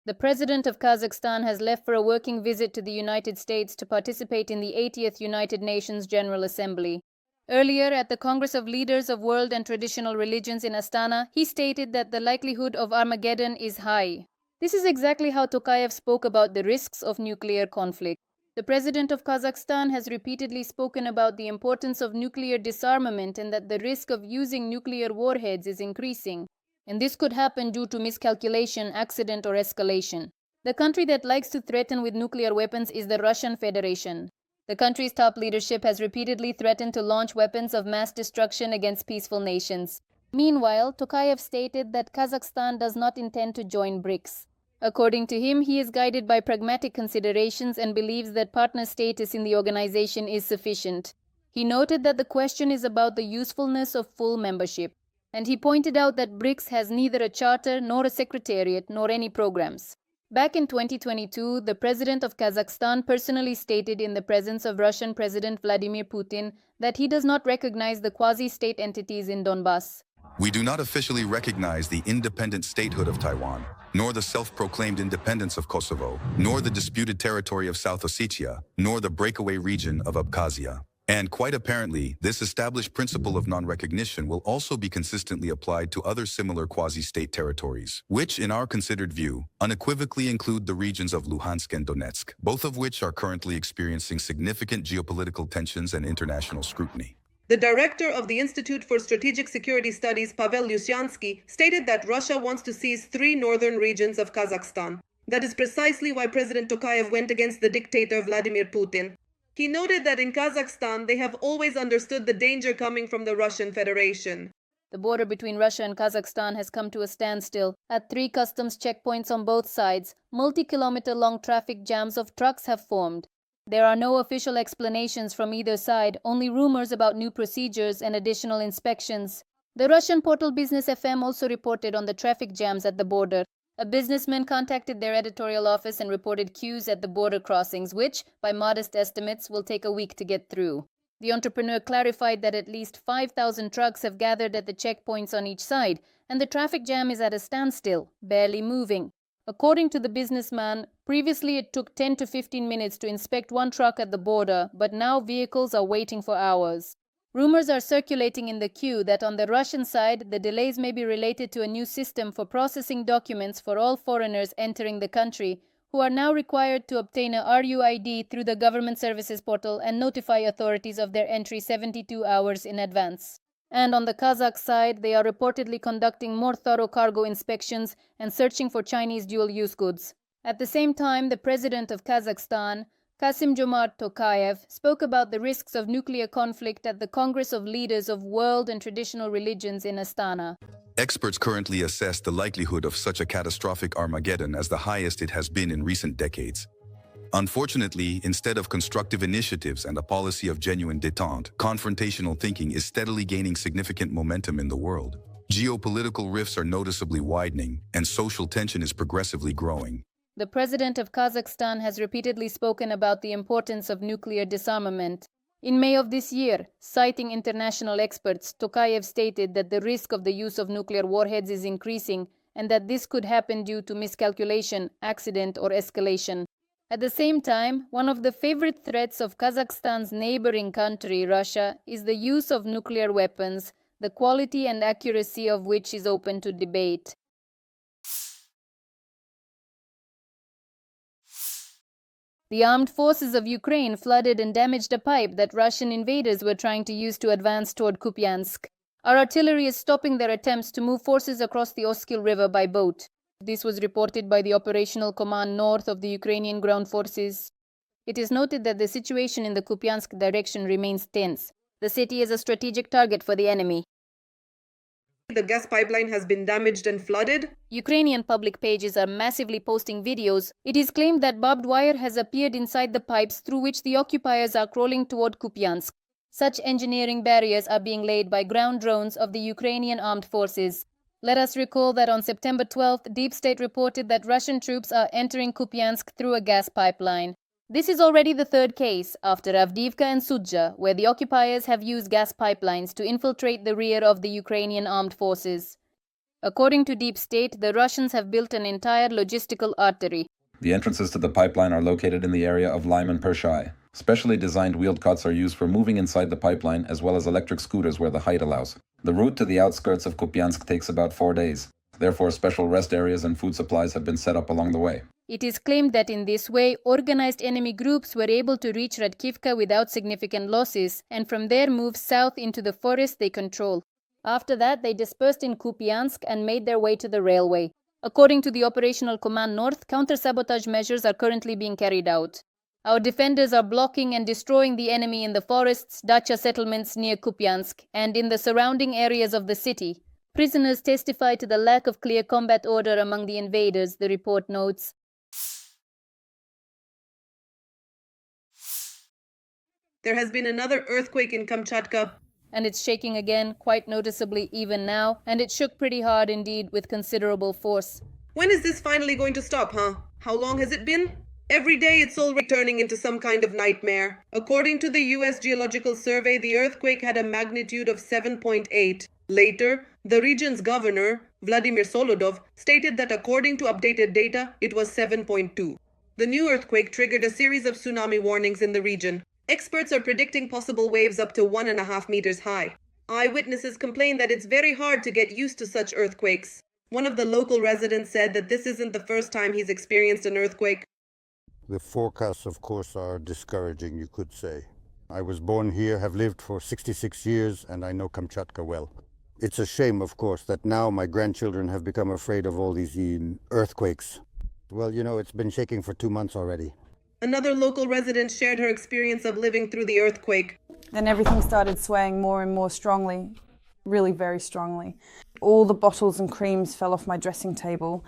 The president of Kazakhstan has left for a working visit to the United States to participate in the 80th United Nations General Assembly. Earlier, at the Congress of Leaders of World and Traditional Religions in Astana, he stated that the likelihood of Armageddon is high. This is exactly how Tokayev spoke about the risks of nuclear conflict. The president of Kazakhstan has repeatedly spoken about the importance of nuclear disarmament and that the risk of using nuclear warheads is increasing. And this could happen due to miscalculation, accident, or escalation. The country that likes to threaten with nuclear weapons is the Russian Federation. The country's top leadership has repeatedly threatened to launch weapons of mass destruction against peaceful nations. Meanwhile, Tokayev stated that Kazakhstan does not intend to join BRICS. According to him, he is guided by pragmatic considerations and believes that partner status in the organization is sufficient. He noted that the question is about the usefulness of full membership. And he pointed out that BRICS has neither a charter nor a secretariat nor any programs. Back in 2022, the president of Kazakhstan personally stated in the presence of Russian President Vladimir Putin that he does not recognize the quasi-state entities in Donbass. We do not officially recognize the independent statehood of Taiwan, nor the self-proclaimed independence of Kosovo, nor the disputed territory of South Ossetia, nor the breakaway region of Abkhazia. And quite apparently, this established principle of non-recognition will also be consistently applied to other similar quasi-state territories, which, in our considered view, unequivocally include the regions of Luhansk and Donetsk, both of which are currently experiencing significant geopolitical tensions and international scrutiny. The director of the Institute for Strategic Security Studies, Pavel Lyusyansky, stated that Russia wants to seize 3 northern regions of Kazakhstan. That is precisely why President Tokayev went against the dictator Vladimir Putin. He noted that in Kazakhstan, they have always understood the danger coming from the Russian Federation. The border between Russia and Kazakhstan has come to a standstill. At 3 customs checkpoints on both sides, multi-kilometer-long traffic jams of trucks have formed. There are no official explanations from either side, only rumors about new procedures and additional inspections. The Russian portal Business FM also reported on the traffic jams at the border. A businessman contacted their editorial office and reported queues at the border crossings, which, by modest estimates, will take a week to get through. The entrepreneur clarified that at least 5,000 trucks have gathered at the checkpoints on each side, and the traffic jam is at a standstill, barely moving. According to the businessman, previously it took 10 to 15 minutes to inspect one truck at the border, but now vehicles are waiting for hours. Rumors are circulating in the queue that on the Russian side, the delays may be related to a new system for processing documents for all foreigners entering the country, who are now required to obtain a RUID through the government services portal and notify authorities of their entry 72 hours in advance. And on the Kazakh side, they are reportedly conducting more thorough cargo inspections and searching for Chinese dual-use goods. At the same time, the president of Kazakhstan, Kassym-Jomart Tokayev, spoke about the risks of nuclear conflict at the Congress of Leaders of World and Traditional Religions in Astana. Experts currently assess the likelihood of such a catastrophic Armageddon as the highest it has been in recent decades. Unfortunately, instead of constructive initiatives and a policy of genuine détente, confrontational thinking is steadily gaining significant momentum in the world. Geopolitical rifts are noticeably widening, and social tension is progressively growing. The president of Kazakhstan has repeatedly spoken about the importance of nuclear disarmament. In May of this year, citing international experts, Tokayev stated that the risk of the use of nuclear warheads is increasing and that this could happen due to miscalculation, accident, or escalation. At the same time, one of the favorite threats of Kazakhstan's neighboring country, Russia, is the use of nuclear weapons, the quality and accuracy of which is open to debate. The armed forces of Ukraine flooded and damaged a pipe that Russian invaders were trying to use to advance toward Kupiansk. Our artillery is stopping their attempts to move forces across the Oskil River by boat. This was reported by the Operational Command North of the Ukrainian ground forces. It is noted that the situation in the Kupiansk direction remains tense. The city is a strategic target for the enemy. The gas pipeline has been damaged and flooded. Ukrainian public pages are massively posting videos. It is claimed that barbed wire has appeared inside the pipes through which the occupiers are crawling toward Kupiansk. Such engineering barriers are being laid by ground drones of the Ukrainian armed forces. Let us recall that on September 12th, Deep State reported that Russian troops are entering Kupiansk through a gas pipeline. This is already the third case, after Avdiivka and Sudzha, where the occupiers have used gas pipelines to infiltrate the rear of the Ukrainian armed forces. According to Deep State, the Russians have built an entire logistical artery. The entrances to the pipeline are located in the area of Lyman Pershai. Specially designed wheeled carts are used for moving inside the pipeline, as well as electric scooters where the height allows. The route to the outskirts of Kupiansk takes about 4 days. Therefore, special rest areas and food supplies have been set up along the way. It is claimed that in this way, organized enemy groups were able to reach Radkivka without significant losses, and from there move south into the forest they control. After that, they dispersed in Kupiansk and made their way to the railway. According to the Operational Command North, counter-sabotage measures are currently being carried out. Our defenders are blocking and destroying the enemy in the forests, dacha settlements near Kupiansk, and in the surrounding areas of the city. Prisoners testify to the lack of clear combat order among the invaders, the report notes. There has been another earthquake in Kamchatka. And it's shaking again, quite noticeably even now, and it shook pretty hard indeed with considerable force. When is this finally going to stop, huh? How long has it been? Every day it's already turning into some kind of nightmare. According to the US Geological Survey, the earthquake had a magnitude of 7.8. Later, the region's governor, Vladimir Solodov, stated that according to updated data, it was 7.2. The new earthquake triggered a series of tsunami warnings in the region. Experts are predicting possible waves up to 1.5 meters high. Eyewitnesses complain that it's very hard to get used to such earthquakes. One of the local residents said that this isn't the first time he's experienced an earthquake. The forecasts, of course, are discouraging, you could say. I was born here, have lived for 66 years, and I know Kamchatka well. It's a shame, of course, that now my grandchildren have become afraid of all these earthquakes. Well, you know, it's been shaking for 2 months already. Another local resident shared her experience of living through the earthquake. Then everything started swaying more and more strongly, really very strongly. All the bottles and creams fell off my dressing table.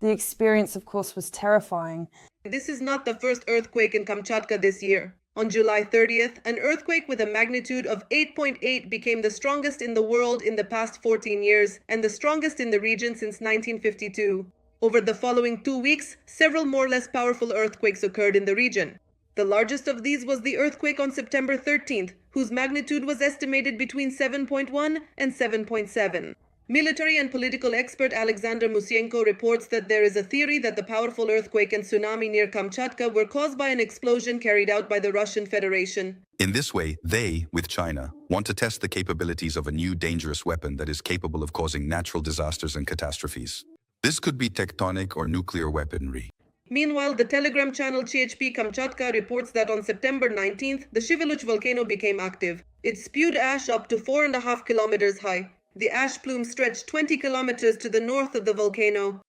The experience, of course, was terrifying. This is not the first earthquake in Kamchatka this year. On July 30th, an earthquake with a magnitude of 8.8 became the strongest in the world in the past 14 years and the strongest in the region since 1952. Over the following 2 weeks, several more or less powerful earthquakes occurred in the region. The largest of these was the earthquake on September 13th, whose magnitude was estimated between 7.1 and 7.7. Military and political expert Alexander Musienko reports that there is a theory that the powerful earthquake and tsunami near Kamchatka were caused by an explosion carried out by the Russian Federation. In this way, they, with China, want to test the capabilities of a new dangerous weapon that is capable of causing natural disasters and catastrophes. This could be tectonic or nuclear weaponry. Meanwhile, the Telegram channel CHP Kamchatka reports that on September 19th, the Shiveluch volcano became active. It spewed ash up to 4.5 kilometers high. The ash plume stretched 20 kilometers to the north of the volcano.